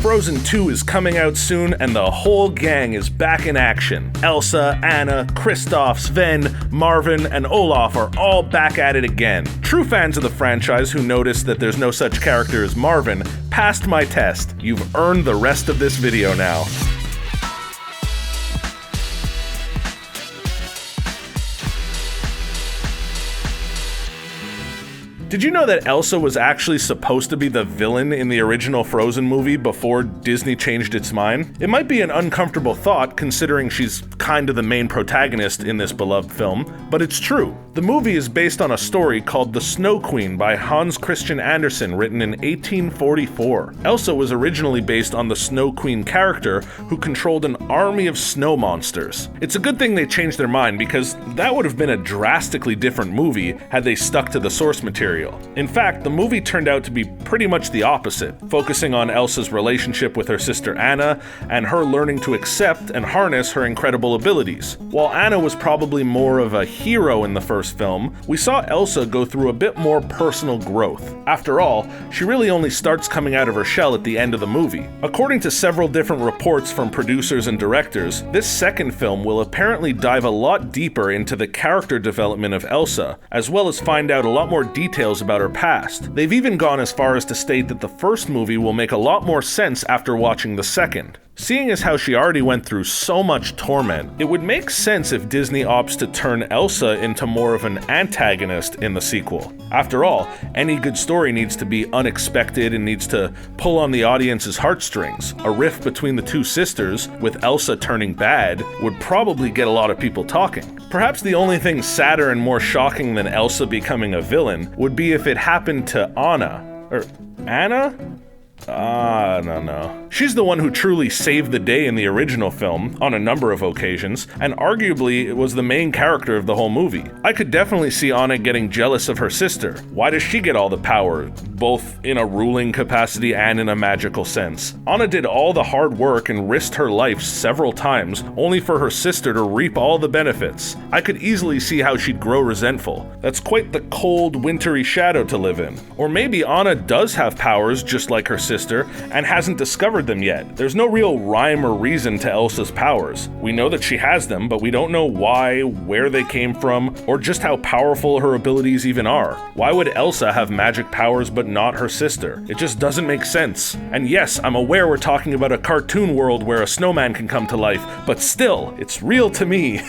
Frozen 2 is coming out soon, and the whole gang is back in action. Elsa, Anna, Kristoff, Sven, Marvin, and Olaf are all back at it again. True fans of the franchise who notice that there's no such character as Marvin passed my test. You've earned the rest of this video now. Did you know that Elsa was actually supposed to be the villain in the original Frozen movie before Disney changed its mind? It might be an uncomfortable thought considering she's kind of the main protagonist in this beloved film, but it's true. The movie is based on a story called The Snow Queen by Hans Christian Andersen, written in 1844. Elsa was originally based on the Snow Queen character who controlled an army of snow monsters. It's a good thing they changed their mind because that would have been a drastically different movie had they stuck to the source material. In fact, the movie turned out to be pretty much the opposite, focusing on Elsa's relationship with her sister Anna and her learning to accept and harness her incredible abilities. While Anna was probably more of a hero in the first film, we saw Elsa go through a bit more personal growth. After all, she really only starts coming out of her shell at the end of the movie. According to several different reports from producers and directors, this second film will apparently dive a lot deeper into the character development of Elsa, as well as find out a lot more details about her past. They've even gone as far as to state that the first movie will make a lot more sense after watching the second. Seeing as how she already went through so much torment, it would make sense if Disney opts to turn Elsa into more of an antagonist in the sequel. After all, any good story needs to be unexpected and needs to pull on the audience's heartstrings. A rift between the two sisters, with Elsa turning bad, would probably get a lot of people talking. Perhaps the only thing sadder and more shocking than Elsa becoming a villain would be if it happened to Anna. Anna? No. She's the one who truly saved the day in the original film on a number of occasions, and arguably was the main character of the whole movie. I could definitely see Anna getting jealous of her sister. Why does she get all the power, both in a ruling capacity and in a magical sense? Anna did all the hard work and risked her life several times, only for her sister to reap all the benefits. I could easily see how she'd grow resentful. That's quite the cold, wintry shadow to live in. Or maybe Anna does have powers just like her sister, and hasn't discovered them yet. There's no real rhyme or reason to Elsa's powers. We know that she has them, but we don't know why, where they came from, or just how powerful her abilities even are. Why would Elsa have magic powers but not her sister? It just doesn't make sense. And yes, I'm aware we're talking about a cartoon world where a snowman can come to life, but still, it's real to me.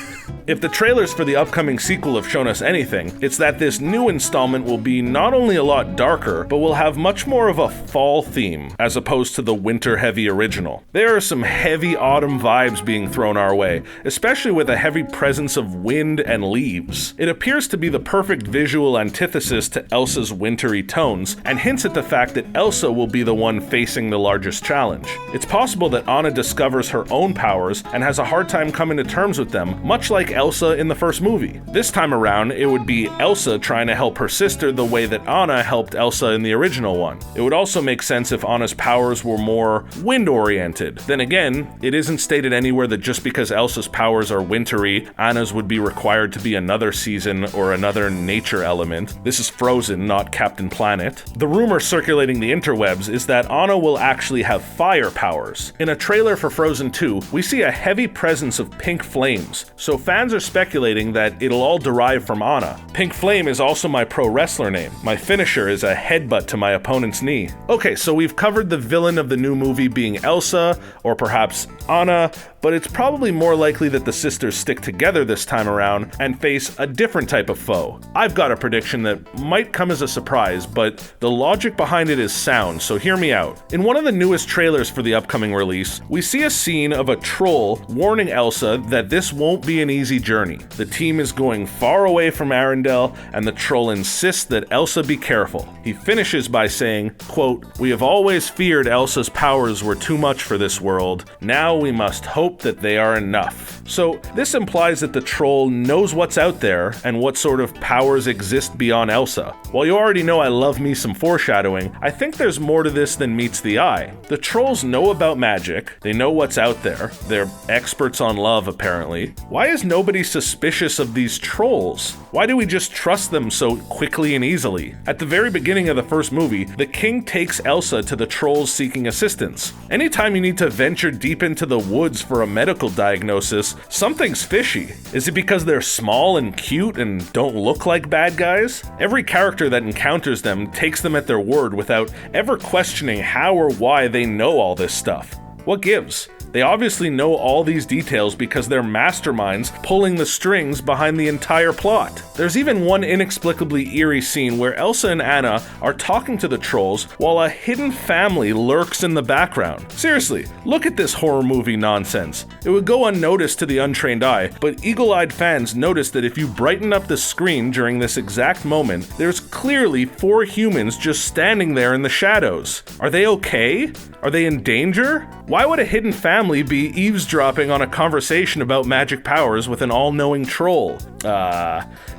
If the trailers for the upcoming sequel have shown us anything, it's that this new installment will be not only a lot darker, but will have much more of a fall theme, as opposed to the winter-heavy original. There are some heavy autumn vibes being thrown our way, especially with a heavy presence of wind and leaves. It appears to be the perfect visual antithesis to Elsa's wintry tones, and hints at the fact that Elsa will be the one facing the largest challenge. It's possible that Anna discovers her own powers and has a hard time coming to terms with them, much like Elsa in the first movie. This time around, it would be Elsa trying to help her sister the way that Anna helped Elsa in the original one. It would also make sense if Anna's powers were more wind-oriented. Then again, it isn't stated anywhere that just because Elsa's powers are wintry, Anna's would be required to be another season or another nature element. This is Frozen, not Captain Planet. The rumor circulating the interwebs is that Anna will actually have fire powers. In a trailer for Frozen 2, we see a heavy presence of pink flames, so fans are speculating that it'll all derive from Anna. Pink Flame is also my pro wrestler name. My finisher is a headbutt to my opponent's knee. Okay, so we've covered the villain of the new movie being Elsa, or perhaps Anna, but it's probably more likely that the sisters stick together this time around and face a different type of foe. I've got a prediction that might come as a surprise, but the logic behind it is sound, so hear me out. In one of the newest trailers for the upcoming release, we see a scene of a troll warning Elsa that this won't be an easy journey. The team is going far away from Arendelle, and the troll insists that Elsa be careful. He finishes by saying, quote, "We have always feared Elsa's powers were too much for this world. Now we must hope that they are enough." So this implies that the troll knows what's out there and what sort of powers exist beyond Elsa. While you already know I love me some foreshadowing, I think there's more to this than meets the eye. The trolls know about magic, they know what's out there, they're experts on love apparently. Why is is nobody suspicious of these trolls? Why do we just trust them so quickly and easily? At the very beginning of the first movie, the king takes Elsa to the trolls seeking assistance. Anytime you need to venture deep into the woods for a medical diagnosis, something's fishy. Is it because they're small and cute and don't look like bad guys? Every character that encounters them takes them at their word without ever questioning how or why they know all this stuff. What gives? They obviously know all these details because they're masterminds pulling the strings behind the entire plot. There's even one inexplicably eerie scene where Elsa and Anna are talking to the trolls while a hidden family lurks in the background. Seriously, look at this horror movie nonsense. It would go unnoticed to the untrained eye, but eagle-eyed fans notice that if you brighten up the screen during this exact moment, there's clearly 4 humans just standing there in the shadows. Are they okay? Are they in danger? Why would a hidden family be eavesdropping on a conversation about magic powers with an all-knowing troll?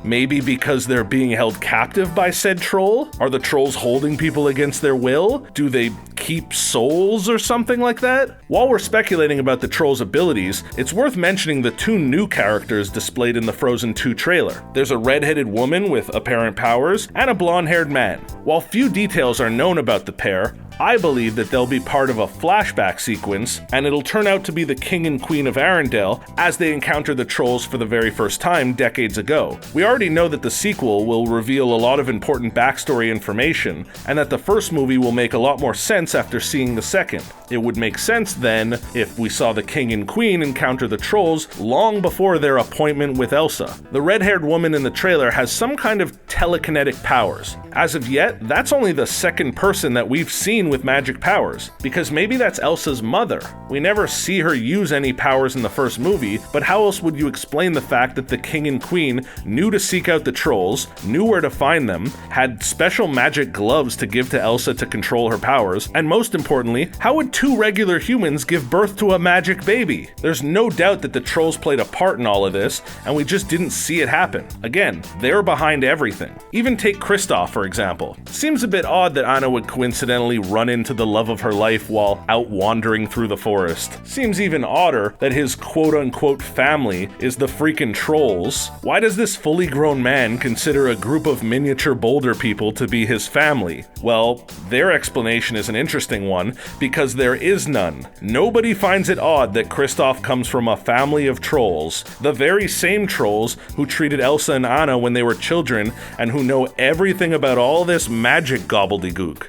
Maybe because they're being held captive by said troll? Are the trolls holding people against their will? Do they keep souls or something like that? While we're speculating about the trolls' abilities, it's worth mentioning the 2 new characters displayed in the Frozen 2 trailer. There's a red-headed woman with apparent powers and a blonde-haired man. While few details are known about the pair, I believe that they'll be part of a flashback sequence, and it'll turn out to be the King and Queen of Arendelle as they encounter the trolls for the very first time decades ago. We already know that the sequel will reveal a lot of important backstory information, and that the first movie will make a lot more sense after seeing the second. It would make sense then if we saw the King and Queen encounter the trolls long before their appointment with Elsa. The red-haired woman in the trailer has some kind of telekinetic powers. As of yet, that's only the second person that we've seen with magic powers, because maybe that's Elsa's mother. We never see her use any powers in the first movie, but how else would you explain the fact that the King and Queen knew to seek out the trolls, knew where to find them, had special magic gloves to give to Elsa to control her powers, and most importantly, how would 2 regular humans give birth to a magic baby? There's no doubt that the trolls played a part in all of this, and we just didn't see it happen. Again, they're behind everything. Even take Kristoff, for example. Seems a bit odd that Anna would coincidentally run into the love of her life while out wandering through the forest. Seems even odder that his quote-unquote family is the freaking trolls. Why does this fully grown man consider a group of miniature boulder people to be his family? Well, their explanation is an interesting one, because there is none. Nobody finds it odd that Kristoff comes from a family of trolls, the very same trolls who treated Elsa and Anna when they were children and who know everything about all this magic gobbledygook.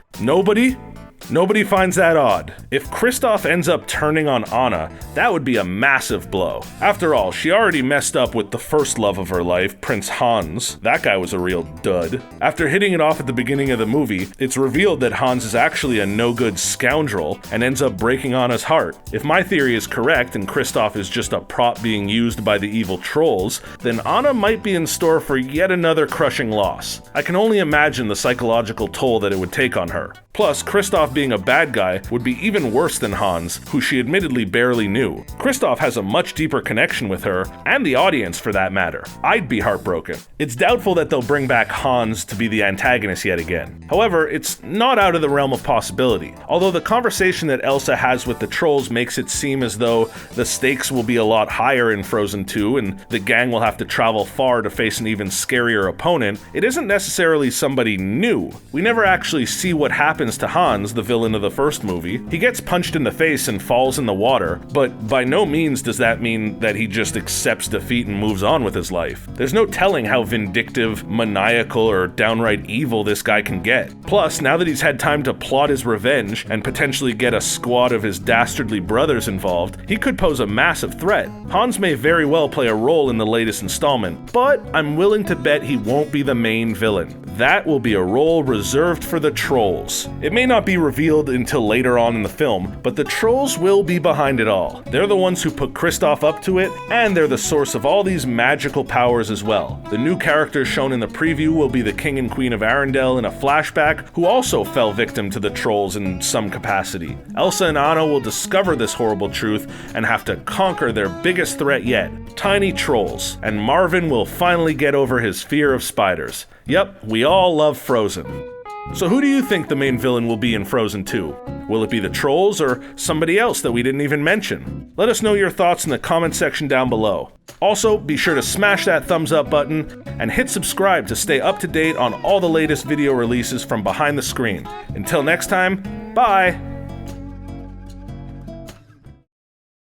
Nobody finds that odd. If Kristoff ends up turning on Anna, that would be a massive blow. After all, she already messed up with the first love of her life, Prince Hans. That guy was a real dud. After hitting it off at the beginning of the movie, it's revealed that Hans is actually a no-good scoundrel and ends up breaking Anna's heart. If my theory is correct and Kristoff is just a prop being used by the evil trolls, then Anna might be in store for yet another crushing loss. I can only imagine the psychological toll that it would take on her. Plus, Kristoff being a bad guy would be even worse than Hans, who she admittedly barely knew. Kristoff has a much deeper connection with her, and the audience for that matter. I'd be heartbroken. It's doubtful that they'll bring back Hans to be the antagonist yet again. However, it's not out of the realm of possibility. Although the conversation that Elsa has with the trolls makes it seem as though the stakes will be a lot higher in Frozen 2 and the gang will have to travel far to face an even scarier opponent, it isn't necessarily somebody new. We never actually see what happens to Hans, the villain of the first movie. He gets punched in the face and falls in the water, but by no means does that mean that he just accepts defeat and moves on with his life. There's no telling how vindictive, maniacal, or downright evil this guy can get. Plus, now that he's had time to plot his revenge and potentially get a squad of his dastardly brothers involved, he could pose a massive threat. Hans may very well play a role in the latest installment, but I'm willing to bet he won't be the main villain. That will be a role reserved for the trolls. It may not be revealed until later on in the film, but the trolls will be behind it all. They're the ones who put Kristoff up to it, and they're the source of all these magical powers as well. The new characters shown in the preview will be the King and Queen of Arendelle in a flashback, who also fell victim to the trolls in some capacity. Elsa and Anna will discover this horrible truth and have to conquer their biggest threat yet, tiny trolls, and Marvin will finally get over his fear of spiders. Yep, we all love Frozen. So who do you think the main villain will be in Frozen 2? Will it be the trolls or somebody else that we didn't even mention? Let us know your thoughts in the comment section down below. Also, be sure to smash that thumbs up button and hit subscribe to stay up to date on all the latest video releases from behind the screen. Until next time, bye!